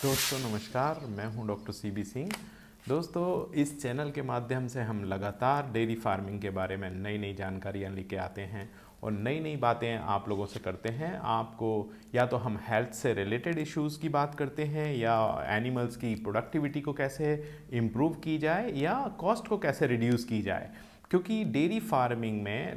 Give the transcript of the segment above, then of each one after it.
दोस्तों नमस्कार, मैं हूं डॉक्टर सीबी सिंह। दोस्तों, इस चैनल के माध्यम से हम लगातार डेयरी फार्मिंग के बारे में नई नई जानकारियां लेके आते हैं और नई नई बातें आप लोगों से करते हैं। आपको या तो हम हेल्थ से रिलेटेड इश्यूज़ की बात करते हैं या एनिमल्स की प्रोडक्टिविटी को कैसे इम्प्रूव की जाए या कॉस्ट को कैसे रिड्यूस की जाए, क्योंकि डेयरी फार्मिंग में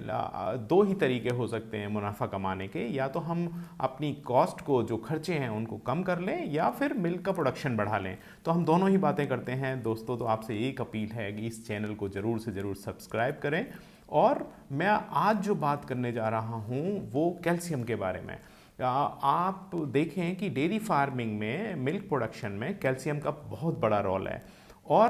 दो ही तरीके हो सकते हैं मुनाफा कमाने के। या तो हम अपनी कॉस्ट को, जो खर्चे हैं उनको कम कर लें, या फिर मिल्क का प्रोडक्शन बढ़ा लें। तो हम दोनों ही बातें करते हैं दोस्तों। तो आपसे एक अपील है कि इस चैनल को ज़रूर से ज़रूर सब्सक्राइब करें। और मैं आज जो बात करने जा रहा हूँ वो कैल्शियम के बारे में। आप देखें कि डेयरी फार्मिंग में, मिल्क प्रोडक्शन में कैल्शियम का बहुत बड़ा रोल है। और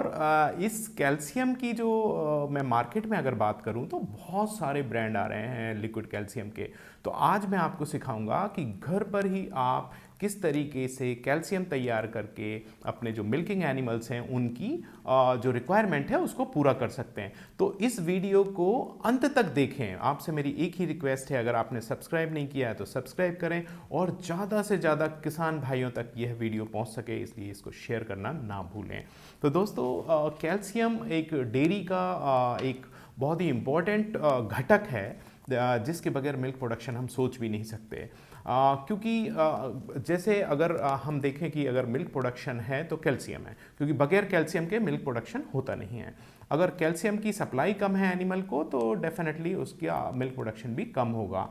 इस कैल्शियम की जो मैं मार्केट में अगर बात करूं तो बहुत सारे ब्रांड आ रहे हैं लिक्विड कैल्शियम के। तो आज मैं आपको सिखाऊंगा कि घर पर ही आप किस तरीके से कैल्शियम तैयार करके अपने जो मिल्किंग एनिमल्स हैं उनकी जो रिक्वायरमेंट है उसको पूरा कर सकते हैं। तो इस वीडियो को अंत तक देखें। आपसे मेरी एक ही रिक्वेस्ट है, अगर आपने सब्सक्राइब नहीं किया है तो सब्सक्राइब करें और ज़्यादा से ज़्यादा किसान भाइयों तक यह वीडियो पहुंच सके, इसलिए इसको शेयर करना ना भूलें। तो दोस्तों, कैल्शियम एक डेयरी का एक बहुत ही इम्पोर्टेंट घटक है, जिसके बगैर मिल्क प्रोडक्शन हम सोच भी नहीं सकते। क्योंकि जैसे अगर हम देखें कि अगर मिल्क प्रोडक्शन है तो कैल्शियम है, क्योंकि बगैर कैल्शियम के मिल्क प्रोडक्शन होता नहीं है। अगर कैल्शियम की सप्लाई कम है एनिमल को तो डेफिनेटली उसका मिल्क प्रोडक्शन भी कम होगा।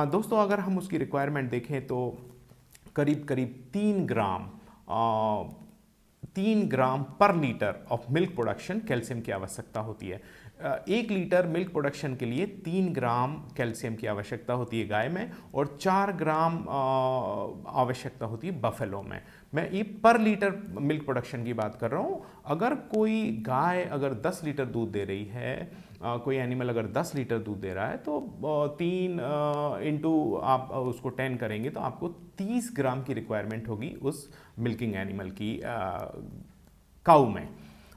दोस्तों, अगर हम उसकी रिक्वायरमेंट देखें तो करीब करीब 3 ग्राम पर litre of milk production calcium की आवश्यकता होती है। 1 लीटर मिल्क प्रोडक्शन के लिए 3 ग्राम कैल्शियम की आवश्यकता होती है गाय में, और 4 ग्राम आवश्यकता होती है बफेलो में। मैं ये पर लीटर मिल्क प्रोडक्शन की बात कर रहा हूँ। अगर कोई गाय अगर 10 लीटर दूध दे रही है, कोई एनिमल अगर 10 लीटर दूध दे रहा है, तो 3 इंटू आप उसको 10 करेंगे तो आपको 30 ग्राम की रिक्वायरमेंट होगी उस मिल्किंग एनिमल की काऊ में।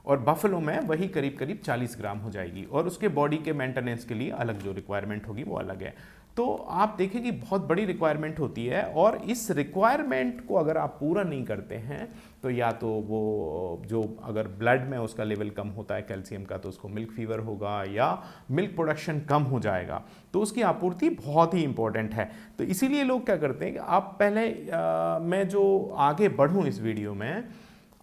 और बफेलो में वही करीब करीब 40 ग्राम हो जाएगी, और उसके बॉडी के मेंटेनेंस के लिए अलग जो रिक्वायरमेंट होगी वो अलग है। तो आप देखें कि बहुत बड़ी रिक्वायरमेंट होती है, और इस रिक्वायरमेंट को अगर आप पूरा नहीं करते हैं तो या तो वो जो अगर ब्लड में उसका लेवल कम होता है कैल्शियम का तो उसको मिल्क फीवर होगा, या मिल्क प्रोडक्शन कम हो जाएगा। तो उसकी आपूर्ति बहुत ही इंपॉर्टेंट है। तो इसीलिए लोग क्या करते हैं कि आप पहले मैं जो आगे बढ़ूं इस वीडियो में,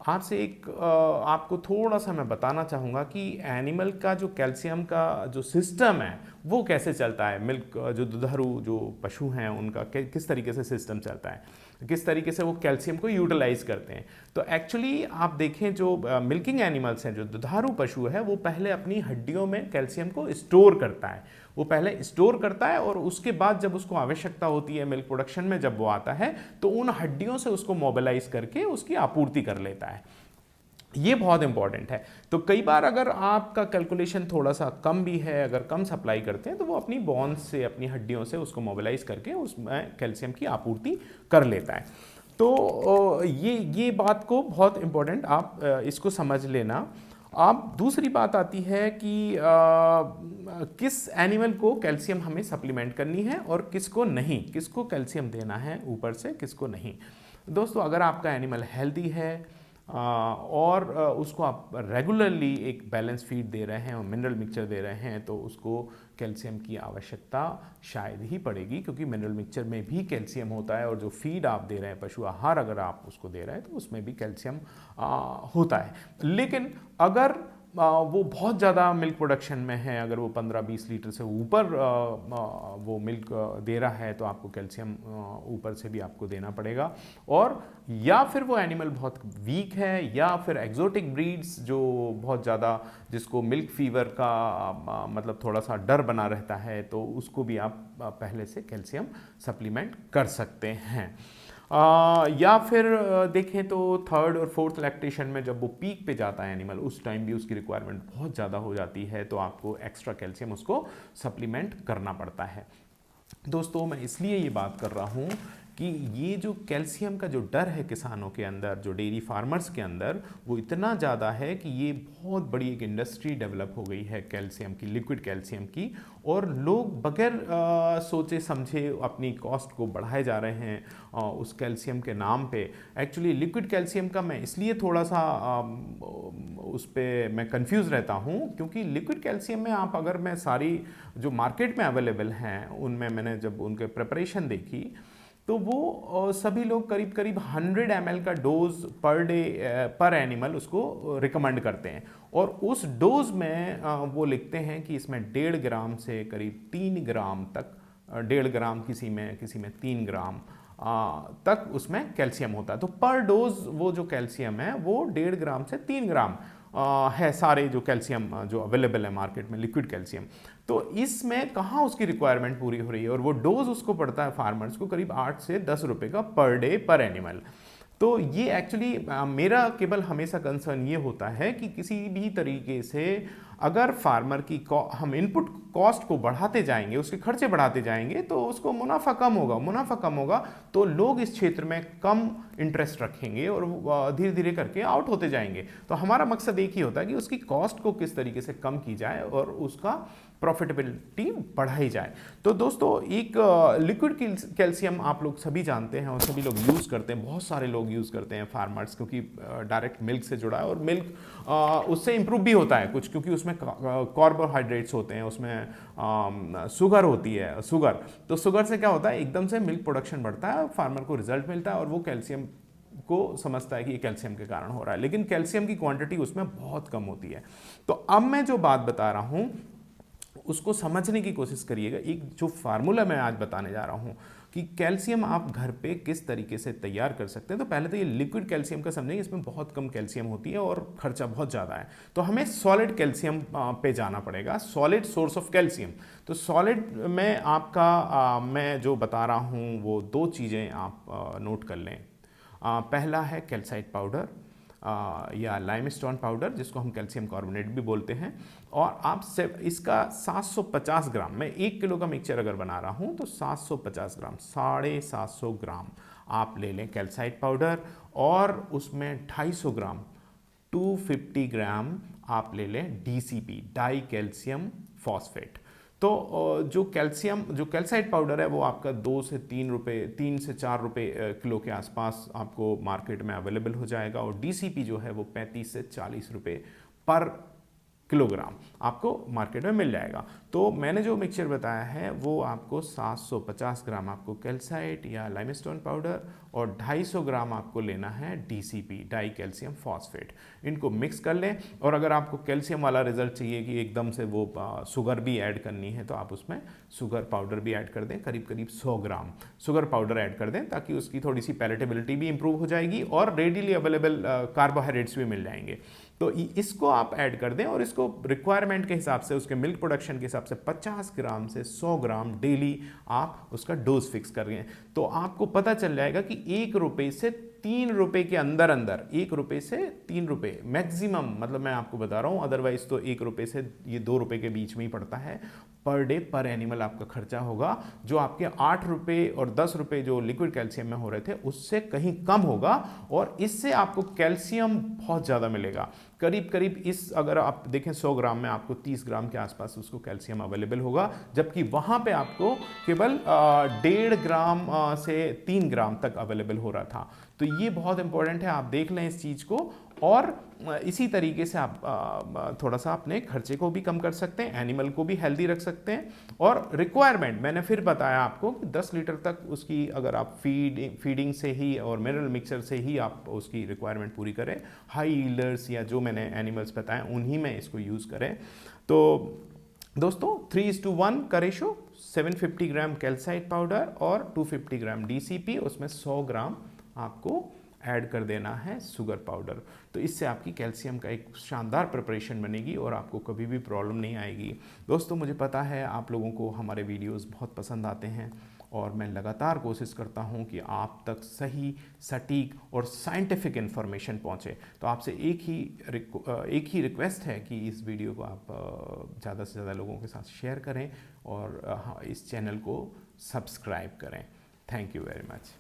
आपसे आपको थोड़ा सा मैं बताना चाहूँगा कि एनिमल का जो कैल्शियम का जो सिस्टम है वो कैसे चलता है। मिल्क जो दुधारू जो पशु हैं उनका किस तरीके से सिस्टम चलता है, किस तरीके से वो कैल्शियम को यूटिलाइज करते हैं। तो एक्चुअली आप देखें जो मिल्किंग एनिमल्स हैं, जो दुधारू पशु है, वो पहले अपनी हड्डियों में कैल्शियम को स्टोर करता है। वो पहले स्टोर करता है और उसके बाद जब उसको आवश्यकता होती है मिल्क प्रोडक्शन में, जब वो आता है तो उन हड्डियों से उसको मोबिलाइज करके उसकी आपूर्ति कर लेता है। ये बहुत इंपॉर्टेंट है। तो कई बार अगर आपका कैलकुलेशन थोड़ा सा कम भी है, अगर कम सप्लाई करते हैं, तो वो अपनी बोन्स से, अपनी हड्डियों से उसको मोबिलाइज करके उसमें कैल्शियम की आपूर्ति कर लेता है। तो ये बात को बहुत इंपॉर्टेंट आप इसको समझ लेना। अब दूसरी बात आती है कि किस एनिमल को कैल्शियम हमें सप्लीमेंट करनी है और किसको नहीं, किसको कैल्शियम देना है ऊपर से, किसको नहीं। दोस्तों, अगर आपका एनिमल हेल्दी है और उसको आप रेगुलरली एक बैलेंस फीड दे रहे हैं और मिनरल मिक्सचर दे रहे हैं, तो उसको कैल्शियम की आवश्यकता शायद ही पड़ेगी, क्योंकि मिनरल मिक्सचर में भी कैल्शियम होता है। और जो फीड आप दे रहे हैं, पशु आहार अगर आप उसको दे रहे हैं, तो उसमें भी कैल्शियम होता है। लेकिन अगर वो बहुत ज़्यादा मिल्क प्रोडक्शन में है, अगर वो 15-20 लीटर से ऊपर वो मिल्क दे रहा है, तो आपको कैल्शियम ऊपर से भी आपको देना पड़ेगा। और या फिर वो एनिमल बहुत वीक है, या फिर एक्जोटिक ब्रीड्स जो बहुत ज़्यादा, जिसको मिल्क फीवर का मतलब थोड़ा सा डर बना रहता है, तो उसको भी आप पहले से कैल्शियम सप्लीमेंट कर सकते हैं। या फिर देखें तो 3rd और 4th लैक्टेशन में जब वो पीक पे जाता है एनिमल, उस टाइम भी उसकी रिक्वायरमेंट बहुत ज़्यादा हो जाती है, तो आपको एक्स्ट्रा कैल्शियम उसको सप्लीमेंट करना पड़ता है। दोस्तों, मैं इसलिए ये बात कर रहा हूँ कि ये जो कैल्शियम का जो डर है किसानों के अंदर, जो डेयरी फार्मर्स के अंदर, वो इतना ज़्यादा है कि ये बहुत बड़ी एक इंडस्ट्री डेवलप हो गई है कैल्शियम की, लिक्विड कैल्शियम की, और लोग बगैर सोचे समझे अपनी कॉस्ट को बढ़ाए जा रहे हैं उस कैल्शियम के नाम पे। एक्चुअली लिक्विड कैल्शियम का मैं इसलिए थोड़ा सा उस पर मैं कंफ्यूज रहता हूँ, क्योंकि लिक्विड कैल्शियम में आप अगर मैं सारी जो मार्केट में अवेलेबल हैं उनमें मैंने जब उनके प्रिपरेशन देखी तो वो सभी लोग करीब करीब 100 ml का डोज पर डे पर एनिमल उसको रिकमेंड करते हैं, और उस डोज में वो लिखते हैं कि इसमें 1.5 ग्राम से करीब 3 ग्राम तक, 1.5 ग्राम किसी में 3 ग्राम तक उसमें कैल्शियम होता है। तो पर डोज वो जो कैल्शियम है वो 1.5 ग्राम से 3 ग्राम है, सारे जो कैल्शियम जो अवेलेबल है मार्केट में, लिक्विड कैल्शियम। तो इसमें कहाँ उसकी रिक्वायरमेंट पूरी हो रही है, और वो डोज उसको पड़ता है फार्मर्स को करीब 8 से 10 रुपए का पर डे पर एनिमल। तो ये एक्चुअली मेरा केवल हमेशा कंसर्न ये होता है कि किसी भी तरीके से अगर फार्मर की हम इनपुट कॉस्ट को बढ़ाते जाएंगे, उसके खर्चे बढ़ाते जाएंगे, तो उसको मुनाफा कम होगा तो लोग इस क्षेत्र में कम इंटरेस्ट रखेंगे और धीरे धीरे करके आउट होते जाएंगे। तो हमारा मकसद एक ही होता है कि उसकी कॉस्ट को किस तरीके से कम की जाए और उसका प्रॉफिटेबिलिटी बढ़ाई जाए। तो दोस्तों एक लिक्विड कैल्शियम आप लोग सभी जानते हैं और सभी लोग यूज़ करते हैं, बहुत सारे लोग यूज़ करते हैं फार्मर्स, क्योंकि डायरेक्ट मिल्क से जुड़ा है और मिल्क उससे इम्प्रूव भी होता है कुछ, क्योंकि उसमें कार्बोहाइड्रेट्स होते हैं, उसमें शुगर होती है, शुगर। तो शुगर से क्या होता है, एकदम से मिल्क प्रोडक्शन बढ़ता है, फार्मर को रिजल्ट मिलता है और वो कैल्शियम को समझता है कि ये कैल्शियम के कारण हो रहा है, लेकिन कैल्शियम की क्वांटिटी उसमें बहुत कम होती है। तो अब मैं जो बात बता रहा हूँ उसको समझने की कोशिश करिएगा। एक जो फार्मूला मैं आज बताने जा रहा हूँ कि कैल्शियम आप घर पे किस तरीके से तैयार कर सकते हैं। तो पहले तो ये लिक्विड कैल्शियम का समझेंगे, इसमें बहुत कम कैल्शियम होती है और खर्चा बहुत ज़्यादा है, तो हमें सॉलिड कैल्शियम पे जाना पड़ेगा, सॉलिड सोर्स ऑफ कैल्शियम। तो सॉलिड में आपका मैं जो बता रहा हूँ वो 2 चीज़ें आप नोट कर लें। पहला है कैल्साइट पाउडर या लाइमस्टोन पाउडर, जिसको हम कैल्शियम कार्बोनेट भी बोलते हैं, और आप से इसका 750 ग्राम, मैं 1 किलो का मिक्सचर अगर बना रहा हूँ तो 750 ग्राम, 750 ग्राम आप ले लें कैल्साइट पाउडर, और उसमें 250 ग्राम 250 ग्राम आप ले लें डीसीपी, डाई कैल्शियम फॉस्फेट। तो जो कैल्साइट पाउडर है वो आपका 2 से 3 रुपये, 3 से 4 रुपये किलो के आसपास आपको मार्केट में अवेलेबल हो जाएगा, और डीसीपी जो है वो 35 से 40 रुपये पर किलोग्राम आपको मार्केट में मिल जाएगा। तो मैंने जो मिक्सचर बताया है वो आपको 750 ग्राम आपको कैल्साइट या लाइमस्टोन पाउडर और 250 ग्राम आपको लेना है डीसीपी, डाई कैल्शियम फॉस्फेट। इनको मिक्स कर लें, और अगर आपको कैल्शियम वाला रिजल्ट चाहिए कि एकदम से वो शुगर भी ऐड करनी है तो आप उसमें शुगर पाउडर भी ऐड कर दें, करीब करीब 100 ग्राम शुगर पाउडर ऐड कर दें, ताकि उसकी थोड़ी सी पैलेटेबिलिटी भी इंप्रूव हो जाएगी और रेडीली अवेलेबल कार्बोहाइड्रेट्स भी मिल जाएंगे। तो इसको आप ऐड कर दें, और इसको रिक्वायरमेंट के हिसाब से, उसके मिल्क प्रोडक्शन के हिसाब से 50 ग्राम से 100 ग्राम डेली आप उसका डोज फिक्स कर लें। तो आपको पता चल जाएगा कि 1 रुपये से 3 रुपये के अंदर अंदर, 1 रुपये से 3 रुपये मैक्सिमम, मतलब मैं आपको बता रहा हूँ, अदरवाइज तो 1 रुपये से ये 2 रुपये के बीच में ही पड़ता है पर डे पर एनिमल आपका खर्चा होगा, जो आपके 8 रुपये और 10 रुपये जो लिक्विड कैल्शियम में हो रहे थे उससे कहीं कम होगा, और इससे आपको कैल्शियम बहुत ज़्यादा मिलेगा। करीब करीब इस अगर आप देखें 100 ग्राम में आपको 30 ग्राम के आसपास उसको कैल्शियम अवेलेबल होगा, जबकि वहाँ पे आपको केवल 1.5 ग्राम से 3 ग्राम तक अवेलेबल हो रहा था। तो ये बहुत इंपॉर्टेंट है, आप देख लें इस चीज़ को, और इसी तरीके से आप थोड़ा सा अपने खर्चे को भी कम कर सकते हैं, एनिमल को भी हेल्दी रख सकते हैं। और रिक्वायरमेंट मैंने फिर बताया आपको कि 10 लीटर तक उसकी अगर आप फीडिंग से ही और मिनरल मिक्सचर से ही आप उसकी रिक्वायरमेंट पूरी करें, हाई यील्डर्स या जो मैंने एनिमल्स बताएं उन्हीं में इसको यूज़ करें। तो दोस्तों 3:1 का रेशो, 750 ग्राम कैल्साइट पाउडर और 250 ग्राम डीसीपी, उसमें 100 ग्राम आपको ऐड कर देना है शुगर पाउडर। तो इससे आपकी कैल्शियम का एक शानदार प्रिपरेशन बनेगी और आपको कभी भी प्रॉब्लम नहीं आएगी। दोस्तों मुझे पता है आप लोगों को हमारे वीडियोस बहुत पसंद आते हैं, और मैं लगातार कोशिश करता हूं कि आप तक सही, सटीक और साइंटिफिक इन्फॉर्मेशन पहुंचे। तो आपसे एक ही रिक्वेस्ट है कि इस वीडियो को आप ज़्यादा से ज़्यादा लोगों के साथ शेयर करें और इस चैनल को सब्सक्राइब करें। Thank you very much.